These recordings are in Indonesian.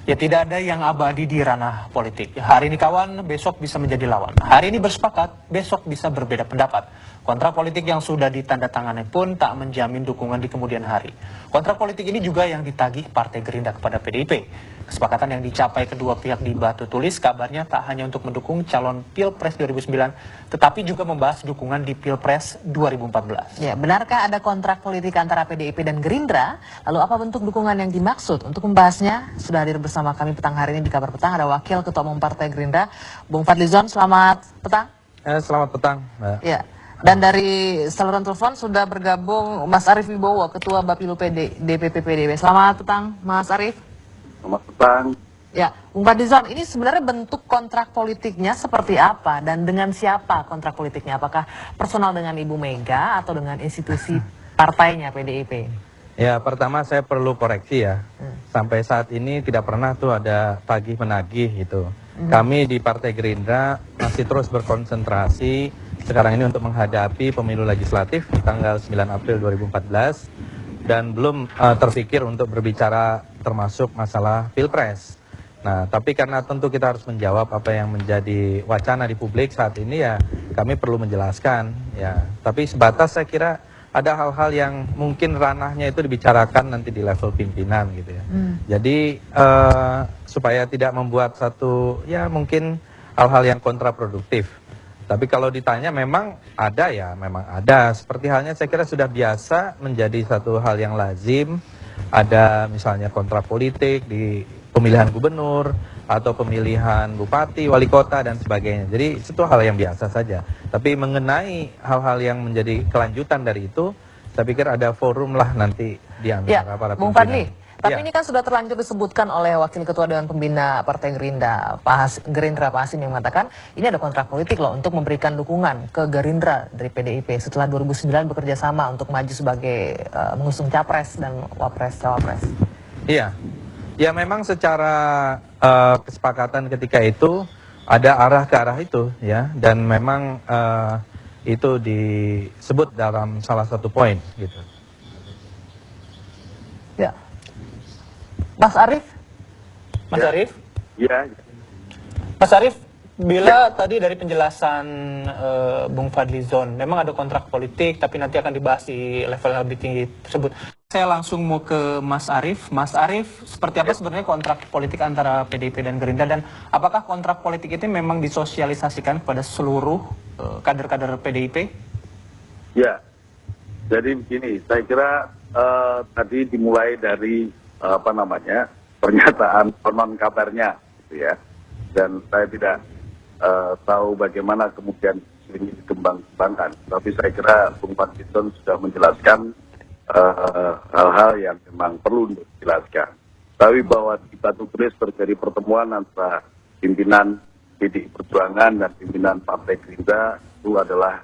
Ya tidak ada yang abadi di ranah politik. Hari ini kawan, besok bisa menjadi lawan. Hari ini bersepakat, besok bisa berbeda pendapat. Kontrak politik yang sudah ditandatangani pun tak menjamin dukungan di kemudian hari. Kontrak politik ini juga yang ditagih Partai Gerindra kepada PDIP. Kesepakatan yang dicapai kedua pihak di batu tulis kabarnya tak hanya untuk mendukung calon Pilpres 2009, tetapi juga membahas dukungan di Pilpres 2014. Ya, benarkah ada kontrak politik antara PDIP dan Gerindra? Lalu apa bentuk dukungan yang dimaksud? Untuk membahasnya, sudah hadir bersama kami petang hari ini di Kabar Petang, ada Wakil Ketua Umum Partai Gerindra, Bung Fadlizon. Selamat petang. Selamat petang, Mbak. Ya. Dan dari saluran telepon sudah bergabung Mas Arief Wibowo, Ketua Bapilu DPP PDIP. Selamat petang, Mas Arief. Selamat petang. Ya, Bung Fadlizon, ini sebenarnya bentuk kontrak politiknya seperti apa dan dengan siapa kontrak politiknya? Apakah personal dengan Ibu Mega atau dengan institusi partainya PDIP? Ya, pertama saya perlu koreksi ya. Sampai saat ini tidak pernah tuh ada tagih-menagih gitu. Kami di Partai Gerindra masih terus berkonsentrasi sekarang ini untuk menghadapi pemilu legislatif di tanggal 9 April 2014 dan belum terpikir untuk berbicara termasuk masalah Pilpres. Nah, tapi karena tentu kita harus menjawab apa yang menjadi wacana di publik saat ini ya, kami perlu menjelaskan ya. Tapi sebatas saya kira ada hal-hal yang mungkin ranahnya itu dibicarakan nanti di level pimpinan gitu ya. Jadi supaya tidak membuat satu ya mungkin hal-hal yang kontraproduktif. Tapi kalau ditanya memang ada ya, memang ada. Seperti halnya saya kira sudah biasa menjadi satu hal yang lazim. Ada misalnya kontrak politik di pemilihan gubernur atau pemilihan bupati, wali kota dan sebagainya. Jadi itu hal yang biasa saja. Tapi mengenai hal-hal yang menjadi kelanjutan dari itu, saya pikir ada forum lah nanti di antara para pimpinan. Bung Fadli, tapi ini kan sudah terlanjur disebutkan oleh Wakil Ketua Dewan Pembina Partai Gerindra, Pak Hasim yang mengatakan ini ada kontrak politik loh untuk memberikan dukungan ke Gerindra dari PDIP setelah 2009 bekerja sama untuk maju sebagai mengusung capres dan wapres-cawapres. Iya. Ya memang secara kesepakatan ketika itu ada arah ke arah itu ya, dan memang itu disebut dalam salah satu poin gitu. Ya, Mas Arief. Mas Arief? Ya. Mas Arief, bila tadi dari penjelasan Bung Fadlizon, memang ada kontrak politik, tapi nanti akan dibahas di level yang lebih tinggi tersebut. Saya langsung mau ke Mas Arief. Mas Arief, seperti apa sebenarnya kontrak politik antara PDIP dan Gerindra, dan apakah kontrak politik itu memang disosialisasikan kepada seluruh kader-kader PDIP? Ya, jadi begini, saya kira tadi dimulai dari pernyataan konon kabarnya, gitu ya. Dan saya tidak tahu bagaimana kemudian ini dikembangkan. Tapi saya kira Bung Fadlizon sudah menjelaskan hal-hal yang memang perlu dijelaskan. Tapi bahwa di batu tulis terjadi pertemuan antara pimpinan PDI Perjuangan dan pimpinan Partai Gerindra itu adalah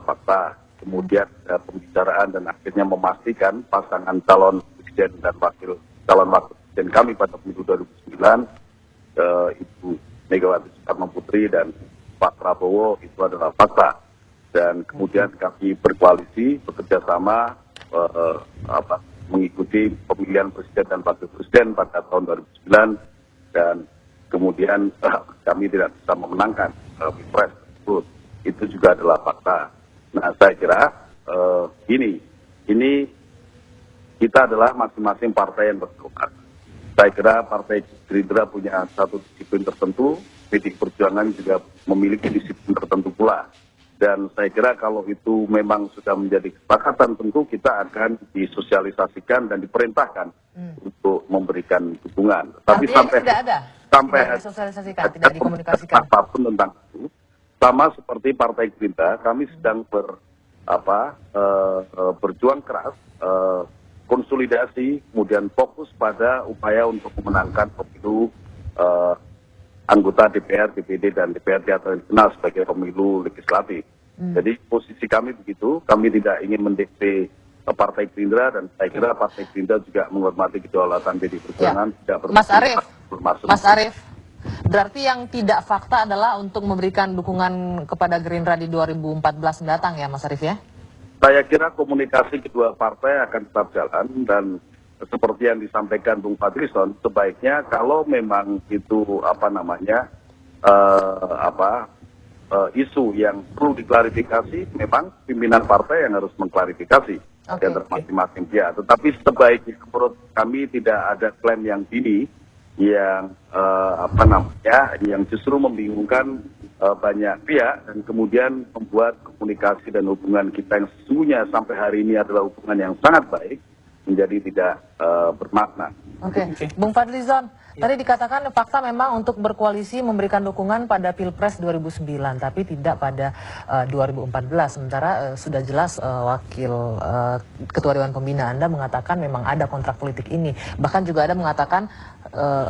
fakta. Kemudian pembicaraan dan akhirnya memastikan pasangan calon presiden dan calon wakil presiden kami pada pemilu 2009, Ibu Megawati Soekarno Putri dan Pak Prabowo, itu adalah fakta. Dan kemudian kami berkoalisi bekerja sama mengikuti pemilihan presiden dan wakil presiden pada tahun 2009, dan kemudian kami tidak bisa memenangkan Pilpres tersebut. Itu juga adalah fakta. Nah, saya kira ini kita adalah masing-masing partai yang berkuat. Saya kira Partai Gerindra punya satu disiplin tertentu, PDI Perjuangan juga memiliki disiplin tertentu pula. Dan saya kira kalau itu memang sudah menjadi kesepakatan, tentu kita akan disosialisasikan dan diperintahkan untuk memberikan dukungan. Tapi sampai tidak ada, sampai tidak disosialisasikan, tidak dikomunikasikan apapun tentang itu. Sama seperti Partai Gerindra, kami sedang berjuang keras, konsolidasi, kemudian fokus pada upaya untuk memenangkan pemilu anggota DPR, DPD, dan DPRD atau yang dikenal sebagai pemilu legislatif. Jadi posisi kami begitu, kami tidak ingin mendikte Partai Gerindra, dan saya kira Partai Gerindra juga menghormati kedaulatan PDI Perjuangan. Tidak bermaksud. Mas Arief, berarti yang tidak fakta adalah untuk memberikan dukungan kepada Gerindra di 2014 mendatang ya Mas Arief ya? Saya kira komunikasi kedua partai akan tetap jalan, dan seperti yang disampaikan Bung Fadlizon, sebaiknya kalau memang itu isu yang perlu diklarifikasi, memang pimpinan partai yang harus mengklarifikasi masing-masing pihak. Tetapi sebaiknya menurut kami tidak ada klaim yang dini yang yang justru membingungkan banyak pihak dan kemudian membuat komunikasi dan hubungan kita yang sesungguhnya sampai hari ini adalah hubungan yang sangat baik menjadi tidak bermakna. Oke. Bung Fadlizon, tadi dikatakan fakta memang untuk berkoalisi memberikan dukungan pada Pilpres 2009, tapi tidak pada 2014. Sementara sudah jelas Wakil Ketua Dewan Pembina Anda mengatakan memang ada kontrak politik ini. Bahkan juga ada mengatakan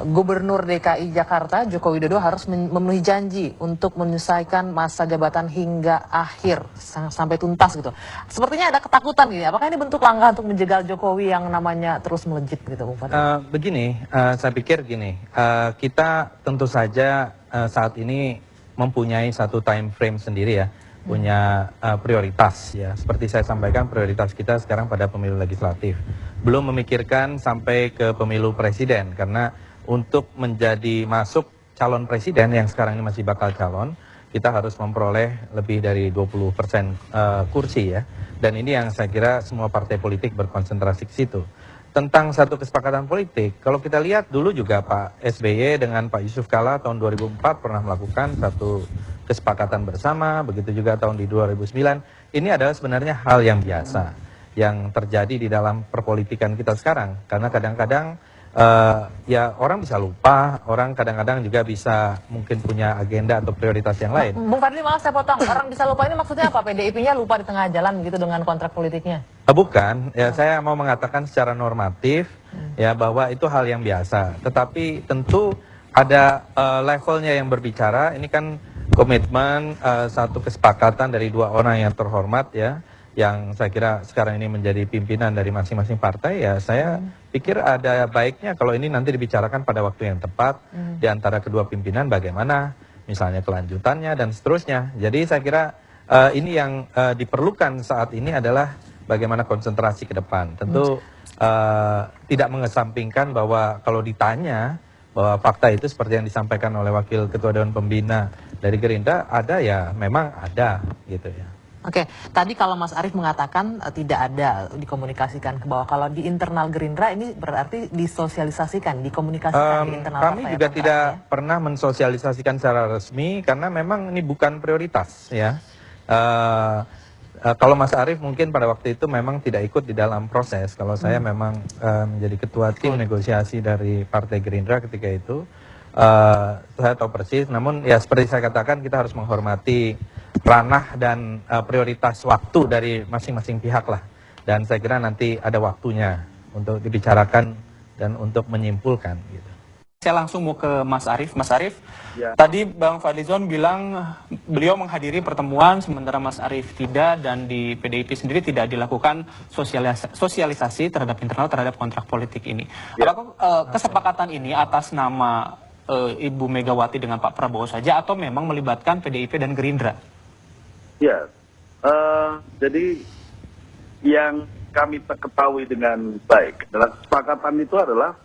Gubernur DKI Jakarta Joko Widodo harus memenuhi janji untuk menyelesaikan masa jabatan hingga akhir sampai tuntas gitu. Sepertinya ada ketakutan ini. Apakah ini bentuk langkah untuk menjegal Jokowi yang namanya terus melejit gitu, Bung Fadli? Begini, saya pikir gini, kita tentu saja saat ini mempunyai satu time frame sendiri ya, punya prioritas ya. Seperti saya sampaikan, prioritas kita sekarang pada pemilu legislatif. Belum memikirkan sampai ke pemilu presiden, karena untuk menjadi masuk calon presiden yang sekarang ini masih bakal calon, kita harus memperoleh lebih dari 20% kursi ya. Dan ini yang saya kira semua partai politik berkonsentrasi ke situ. Tentang satu kesepakatan politik, kalau kita lihat dulu juga Pak SBY dengan Pak Yusuf Kalla tahun 2004 pernah melakukan satu kesepakatan bersama, begitu juga tahun di 2009. Ini adalah sebenarnya hal yang biasa yang terjadi di dalam perpolitikan kita sekarang. Karena kadang-kadang ya orang bisa lupa, orang kadang-kadang juga bisa mungkin punya agenda atau prioritas yang lain. Bung Fadli, maaf saya potong. Orang bisa lupa ini maksudnya apa? PDIP-nya lupa di tengah jalan gitu dengan kontrak politiknya? Bukan, ya saya mau mengatakan secara normatif ya bahwa itu hal yang biasa. Tetapi tentu ada levelnya yang berbicara. Ini kan komitmen satu kesepakatan dari dua orang yang terhormat ya, yang saya kira sekarang ini menjadi pimpinan dari masing-masing partai. Ya saya pikir ada baiknya kalau ini nanti dibicarakan pada waktu yang tepat di antara kedua pimpinan, bagaimana misalnya kelanjutannya dan seterusnya. Jadi saya kira ini yang diperlukan saat ini adalah bagaimana konsentrasi ke depan. Tentu tidak mengesampingkan bahwa kalau ditanya bahwa fakta itu seperti yang disampaikan oleh Wakil Ketua Dewan Pembina dari Gerindra, ada ya memang ada gitu ya. Oke, tadi kalau Mas Arief mengatakan tidak ada dikomunikasikan ke bawah. Kalau di internal Gerindra ini berarti disosialisasikan, dikomunikasikan di internal kami partai. Juga tidak pernah mensosialisasikan secara resmi karena memang ini bukan prioritas ya. Kalau Mas Arief mungkin pada waktu itu memang tidak ikut di dalam proses. Kalau saya memang menjadi ketua tim negosiasi dari Partai Gerindra ketika itu, saya tahu persis. Namun ya seperti saya katakan, kita harus menghormati ranah dan prioritas waktu dari masing-masing pihak lah. Dan saya kira nanti ada waktunya untuk dibicarakan dan untuk menyimpulkan gitu. Saya langsung mau ke Mas Arief. Mas Arief, Ya. tadi Bang Fadlizon bilang beliau menghadiri pertemuan sementara Mas Arief tidak, dan di PDIP sendiri tidak dilakukan sosialisasi terhadap internal terhadap kontrak politik ini. Ya. Apakah kesepakatan ini atas nama Ibu Megawati dengan Pak Prabowo saja atau memang melibatkan PDIP dan Gerindra? Ya, jadi yang kami ketahui dengan baik adalah kesepakatan itu adalah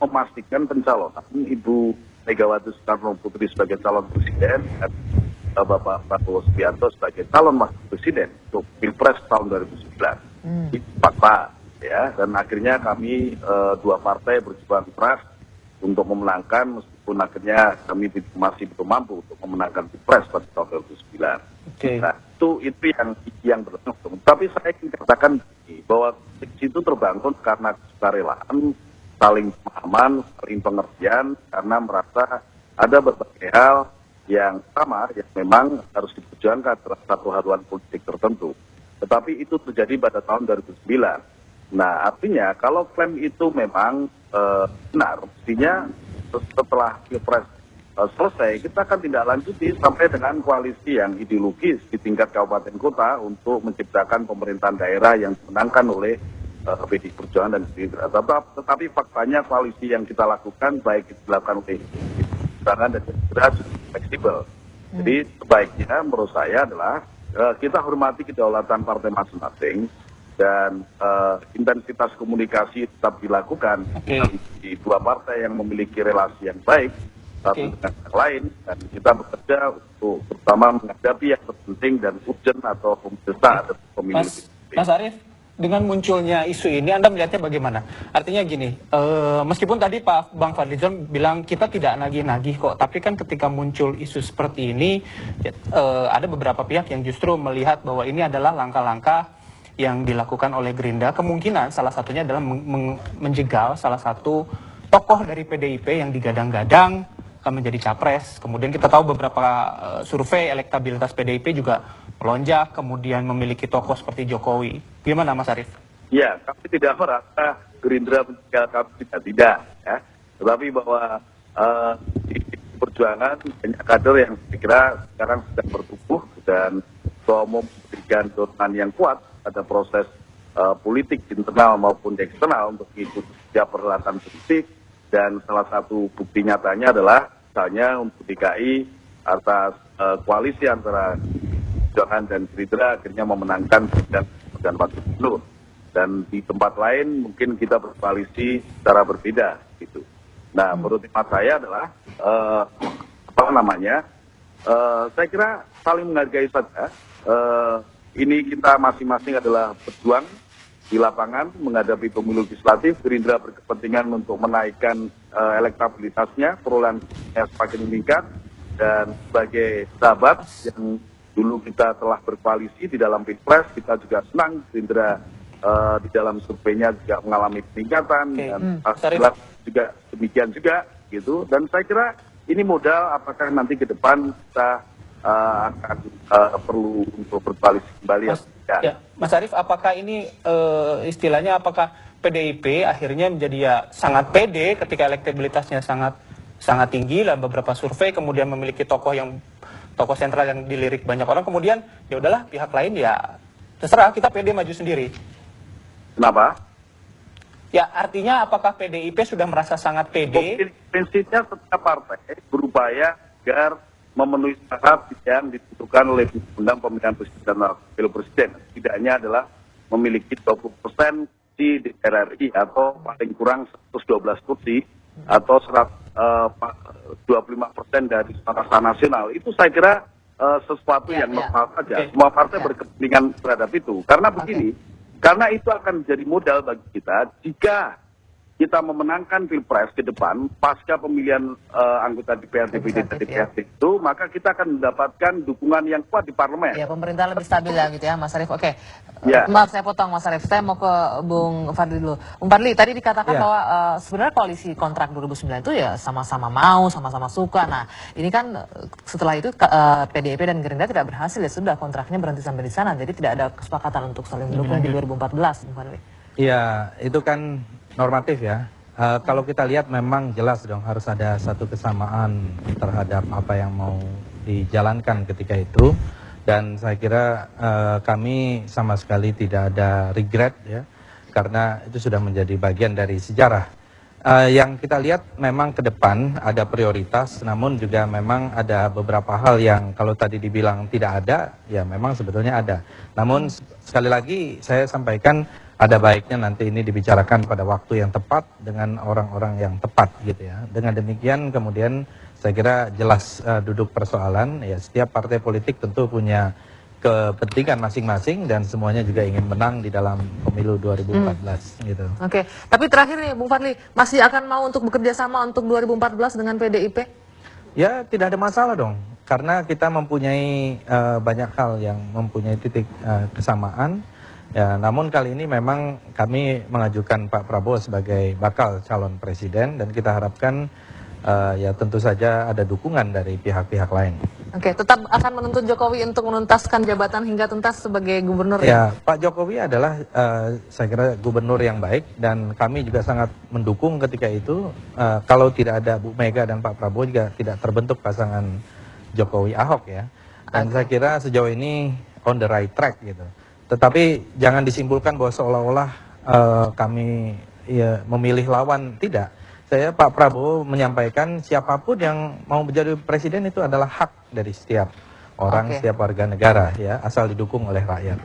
memastikan pencalonan Ibu Megawati Soekarno Putri sebagai calon presiden dan Bapak Prabowo Subianto sebagai calon wakil presiden untuk Pilpres tahun 2009. Itu fakta ya, dan akhirnya kami dua partai berjuang keras untuk memenangkan, meskipun akhirnya kami masih belum mampu untuk memenangkan Pilpres pada tahun 2009. Okay. Nah, itu yang berlangsung. Tapi saya ingin katakan bahwa itu terbangun karena kesukarelaan, saling pemahaman, saling pengertian, karena merasa ada berbagai hal yang sama yang memang harus diperjuangkan terhadap satu haluan politik tertentu. Tetapi itu terjadi pada tahun 2009. Nah, artinya kalau klaim itu memang benar, mestinya setelah Pilpres selesai, kita akan tidak lanjuti sampai dengan koalisi yang ideologis di tingkat kabupaten kota untuk menciptakan pemerintahan daerah yang dimenangkan oleh PDI Perjuangan dan Gerindra. Tetapi faktanya koalisi yang kita lakukan, baik itu dilakukan oleh Perjuangan dan Gerindra, cukup fleksibel. Jadi sebaiknya menurut saya adalah kita hormati kedaulatan partai masing-masing, dan intensitas komunikasi tetap dilakukan di dua partai yang memiliki relasi yang baik satu dengan yang lain, dan kita bekerja untuk terutama menghadapi yang terpenting dan urgent atau mendesak atau pemilu. Mas Arief, dengan munculnya isu ini Anda melihatnya bagaimana? Artinya gini, meskipun tadi Bang Fadlizon bilang kita tidak nagih-nagih kok, tapi kan ketika muncul isu seperti ini, ada beberapa pihak yang justru melihat bahwa ini adalah langkah-langkah yang dilakukan oleh Gerindra. Kemungkinan salah satunya adalah menjegal salah satu tokoh dari PDIP yang digadang-gadang akan menjadi capres. Kemudian kita tahu beberapa survei elektabilitas PDIP juga melonjak, kemudian memiliki tokoh seperti Jokowi. Gimana Mas Arief? Ya, kami tidak merasa Gerindra menjegal kami, tidak. Ya. Tetapi bahwa di perjuangan banyak kader yang saya kira sekarang sedang bertumbuh dan Ketua Umum memberikan dorongan yang kuat pada proses politik internal maupun eksternal untuk mengikuti setiap perhelatan politik. Dan salah satu bukti nyatanya adalah misalnya untuk DKI atas koalisi antara Perjuangan dan Gerindra akhirnya memenangkan dan wakil gubernur. Dan di tempat lain mungkin kita berkoalisi secara berbeda gitu. Nah, menurut hemat saya adalah saya kira saling menghargai saja. Ini kita masing-masing adalah berjuang di lapangan menghadapi pemilu legislatif. Gerindra berkepentingan untuk menaikkan elektabilitasnya, perolehannya semakin meningkat, dan sebagai sahabat yang dulu kita telah berkoalisi di dalam Pilpres, kita juga senang Gerindra di dalam surveinya juga mengalami peningkatan, dan jelas juga demikian juga gitu. Dan saya kira ini modal apakah nanti ke depan kita akan perlu untuk berkoalisi kembali. Mas Arief, apakah ini istilahnya apakah PDIP akhirnya menjadi ya sangat pede ketika elektabilitasnya sangat tinggi dalam beberapa survei, kemudian memiliki tokoh sentral yang dilirik banyak orang, kemudian ya udahlah pihak lain ya terserah, kita pede maju sendiri. Kenapa? Ya artinya apakah PDIP sudah merasa sangat pede? Prinsipnya setiap partai berupaya agar memenuhi syarat yang ditentukan oleh Undang Pemilihan Presiden dan Wakil Presiden. Setidaknya adalah memiliki 20% di DPR RI atau paling kurang 112 kursi atau 25% dari suara nasional. Itu saya kira sesuatu yang normal saja. Semua partai berkepentingan terhadap itu. Karena begini, karena itu akan menjadi modal bagi kita jika kita memenangkan Pilpres ke depan, pasca pemilihan anggota DPR, DPD, dan DPRD itu, maka kita akan mendapatkan dukungan yang kuat di parlemen. Ya, pemerintah lebih stabil ya gitu ya, Mas Arief. Oke, ya. Maaf saya potong Mas Arief, saya mau ke Bung Fadli dulu. Bung Fadli, tadi dikatakan bahwa sebenarnya koalisi kontrak 2009 itu ya sama-sama mau, sama-sama suka. Nah, ini kan setelah itu PDIP dan Gerindra tidak berhasil, ya sudah kontraknya berhenti sampai di sana. Jadi tidak ada kesepakatan untuk saling mendukung di 2014, Bung Fadli. Iya, itu kan normatif ya. Kalau kita lihat memang jelas dong harus ada satu kesamaan terhadap apa yang mau dijalankan ketika itu. Dan saya kira kami sama sekali tidak ada regret ya, karena itu sudah menjadi bagian dari sejarah. Yang kita lihat memang ke depan ada prioritas, namun juga memang ada beberapa hal yang kalau tadi dibilang tidak ada, ya memang sebetulnya ada. Namun sekali lagi saya sampaikan, ada baiknya nanti ini dibicarakan pada waktu yang tepat dengan orang-orang yang tepat gitu ya. Dengan demikian kemudian saya kira jelas duduk persoalan, ya setiap partai politik tentu punya kepentingan masing-masing dan semuanya juga ingin menang di dalam pemilu 2014 gitu. Oke, tapi terakhir nih Bung Fadli, masih akan mau untuk bekerja sama untuk 2014 dengan PDIP? Ya tidak ada masalah dong, karena kita mempunyai banyak hal yang mempunyai titik kesamaan. Ya, namun kali ini memang kami mengajukan Pak Prabowo sebagai bakal calon presiden dan kita harapkan ya tentu saja ada dukungan dari pihak-pihak lain. Oke, tetap akan menuntut Jokowi untuk menuntaskan jabatan hingga tuntas sebagai gubernur. Ya, Pak Jokowi adalah saya kira gubernur yang baik dan kami juga sangat mendukung ketika itu. Kalau tidak ada Bu Mega dan Pak Prabowo juga tidak terbentuk pasangan Jokowi Ahok ya. Dan saya kira sejauh ini on the right track gitu. Tetapi jangan disimpulkan bahwa seolah-olah kami ya, memilih lawan, tidak. Pak Prabowo menyampaikan siapapun yang mau menjadi presiden itu adalah hak dari setiap orang, setiap warga negara ya, asal didukung oleh rakyat.